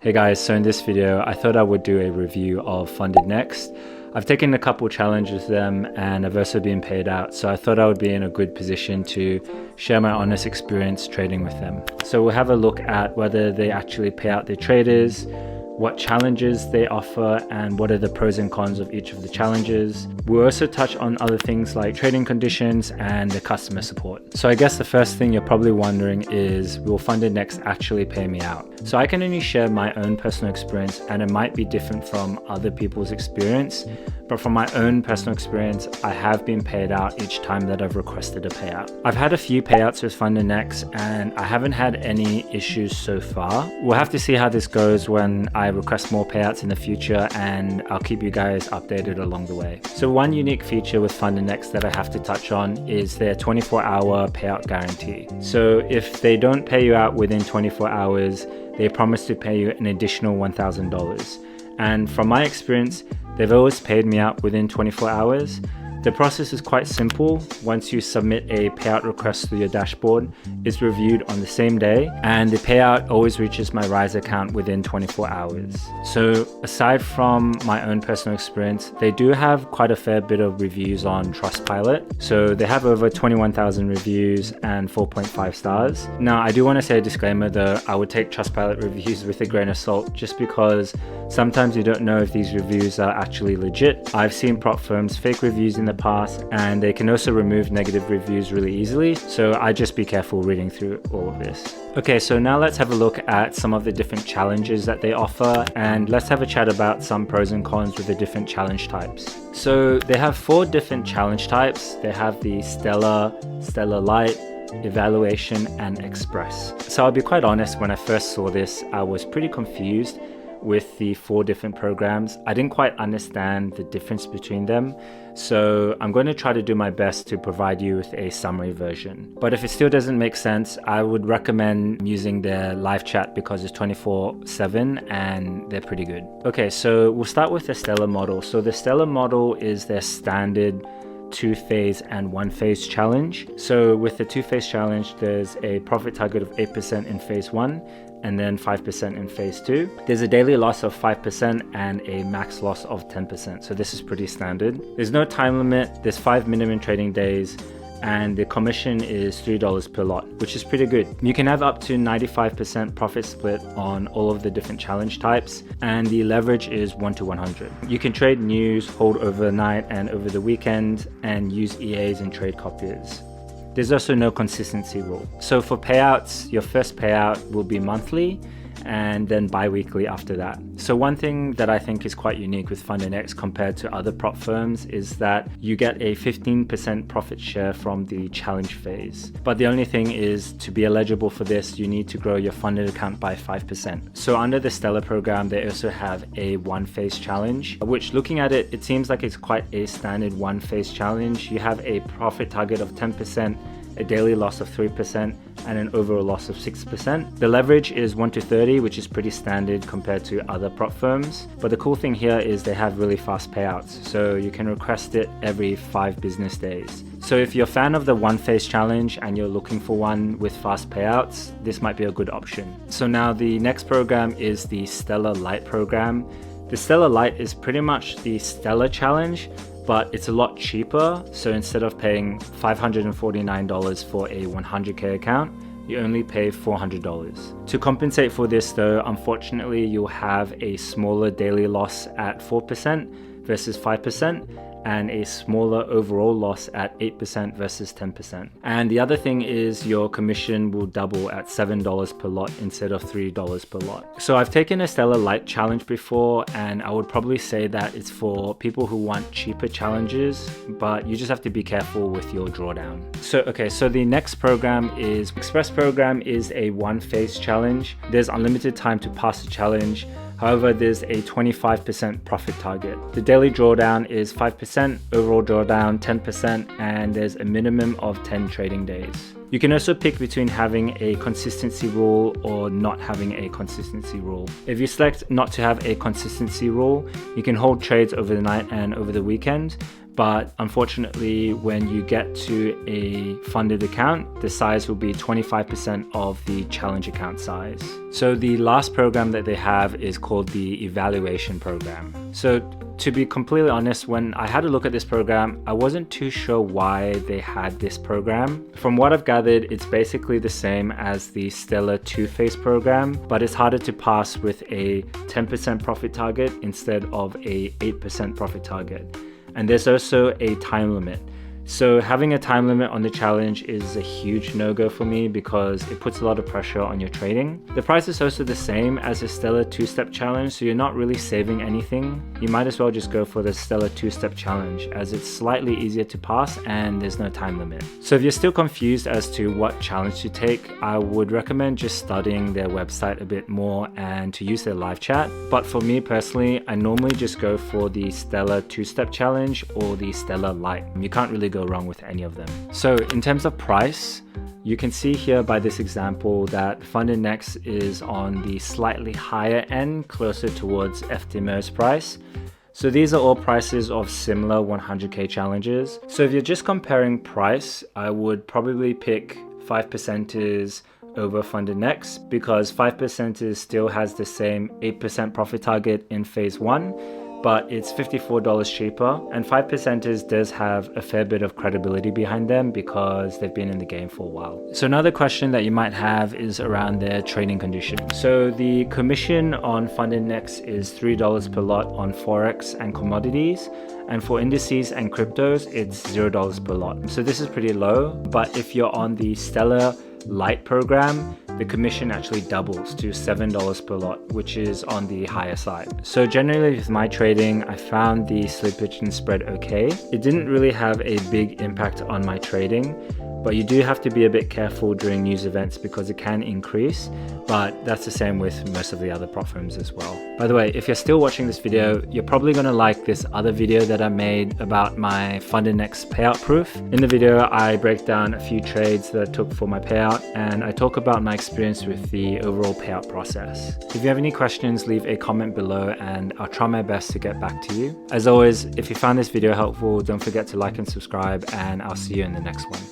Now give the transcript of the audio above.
Hey guys, so in this video, I thought I would do a review of Fundednext. I've taken a couple challenges with them and I've also been paid out, so I thought I would be in a good position to share my honest experience trading with them. So we'll have a look at whether they actually pay out their traders, what challenges they offer, and what are the pros and cons of each of the challenges. We'll also touch on other things like trading conditions and the customer support. So I guess the first thing you're probably wondering is, will Fundednext actually pay me out? So I can only share my own personal experience, and it might be different from other people's experience, but from my own personal experience, I have been paid out each time that I've requested a payout. I've had a few payouts with Fundednext and I haven't had any issues so far. We'll have to see how this goes when I request more payouts in the future, and I'll keep you guys updated along the way. So one unique feature with Fundednext that I have to touch on is their 24-hour payout guarantee. So if they don't pay you out within 24 hours, they promise to pay you an additional $1,000. And from my experience, they've always paid me out within 24 hours. The process is quite simple. Once you submit a payout request through your dashboard, it's reviewed on the same day, and the payout always reaches my Rise account within 24 hours. So aside from my own personal experience, they do have quite a fair bit of reviews on Trustpilot. So they have over 21,000 reviews and 4.5 stars. Now, I do want to say a disclaimer though, I would take Trustpilot reviews with a grain of salt, just because sometimes you don't know if these reviews are actually legit. I've seen prop firms fake reviews in the past, and they can also remove negative reviews really easily, so I just be careful reading through all of this. Okay, so now let's have a look at some of the different challenges that they offer, and let's have a chat about some pros and cons with the different challenge types. So they have 4 different challenge types. They have the Stellar, Stellar Light, Evaluation, and Express. So I'll be quite honest, when I first saw this, I was pretty confused with the 4 different programs. I didn't quite understand the difference between them, so I'm going to try to do my best to provide you with a summary version. But if it still doesn't make sense, I would recommend using their live chat because it's 24/7 and they're pretty good. Okay, so we'll start with the Stellar model. So the Stellar model is their standard 2-phase and 1-phase challenge. So with the 2-phase challenge, there's a profit target of 8% in phase 1 and then 5% in phase 2. There's a daily loss of 5% and a max loss of 10%. So this is pretty standard. There's no time limit. There's 5 minimum trading days, and the commission is $3 per lot, which is pretty good. You can have up to 95% profit split on all of the different challenge types, and the leverage is 1 to 100. You can trade news, hold overnight and over the weekend, and use EAs and trade copiers. There's also no consistency rule. So for payouts, your first payout will be monthly and then bi-weekly after that. So one thing that I think is quite unique with Fundednext compared to other prop firms is that you get a 15% profit share from the challenge phase. But the only thing is, to be eligible for this, you need to grow your funded account by 5%. So under the Stellar program, they also have a 1-phase challenge, which, looking at it, it seems like it's quite a standard 1-phase challenge. You have a profit target of 10%, a daily loss of 3%, and an overall loss of 6%. The leverage is 1 to 30, which is pretty standard compared to other prop firms. But the cool thing here is they have really fast payouts, so you can request it every 5 business days. So if you're a fan of the 1-phase challenge and you're looking for one with fast payouts, this might be a good option. So now the next program is the Stellar Light program. The Stellar Light is pretty much the Stellar challenge, but it's a lot cheaper. So instead of paying $549 for a 100K account, you only pay $400. To compensate for this though, unfortunately, you'll have a smaller daily loss at 4% versus 5%, and a smaller overall loss at 8% versus 10%. And the other thing is your commission will double at $7 per lot instead of $3 per lot. So I've taken a Stellar Light challenge before, and I would probably say that it's for people who want cheaper challenges, but you just have to be careful with your drawdown. So the next program is Express program is a 1-phase challenge. There's unlimited time to pass the challenge. However, there's a 25% profit target. The daily drawdown is 5%, overall drawdown 10%, and there's a minimum of 10 trading days. You can also pick between having a consistency rule or not having a consistency rule. If you select not to have a consistency rule, you can hold trades over the night and over the weekend, but unfortunately when you get to a funded account, the size will be 25% of the challenge account size. So the last program that they have is called the evaluation program. So to be completely honest, when I had a look at this program, I wasn't too sure why they had this program. From what I've gathered, it's basically the same as the Stellar two-phase program, but it's harder to pass with a 10% profit target instead of a 8% profit target. And there's also a time limit. So having a time limit on the challenge is a huge no-go for me because it puts a lot of pressure on your trading. The price is also the same as the Stellar two-step challenge, so you're not really saving anything. You might as well just go for the Stellar two-step challenge as it's slightly easier to pass and there's no time limit. So if you're still confused as to what challenge to take, I would recommend just studying their website a bit more and to use their live chat. But for me personally, I normally just go for the Stellar two-step challenge or the Stellar Lite. You can't really go wrong with any of them. So in terms of price, you can see here by this example that Fundednext is on the slightly higher end, closer towards FTMO's price. So these are all prices of similar 100k challenges. So if you're just comparing price, I would probably pick 5%ers over Fundednext because 5%ers still has the same 8% profit target in phase 1, but it's $54 cheaper, and 5%ers does have a fair bit of credibility behind them because they've been in the game for a while. So another question that you might have is around their trading conditions. So the commission on Fundednext is $3 per lot on Forex and commodities, and for indices and cryptos, it's $0 per lot. So this is pretty low, but if you're on the Stellar Lite program, the commission actually doubles to $7 per lot, which is on the higher side. So generally with my trading, I found the slippage and spread okay. It didn't really have a big impact on my trading, but you do have to be a bit careful during news events because it can increase, but that's the same with most of the other prop firms as well. By the way, if you're still watching this video, you're probably gonna like this other video that I made about my Fundednext payout proof. In the video, I break down a few trades that I took for my payout, and I talk about my experience with the overall payout process. If you have any questions, leave a comment below and I'll try my best to get back to you. As always, if you found this video helpful, don't forget to like and subscribe, and I'll see you in the next one.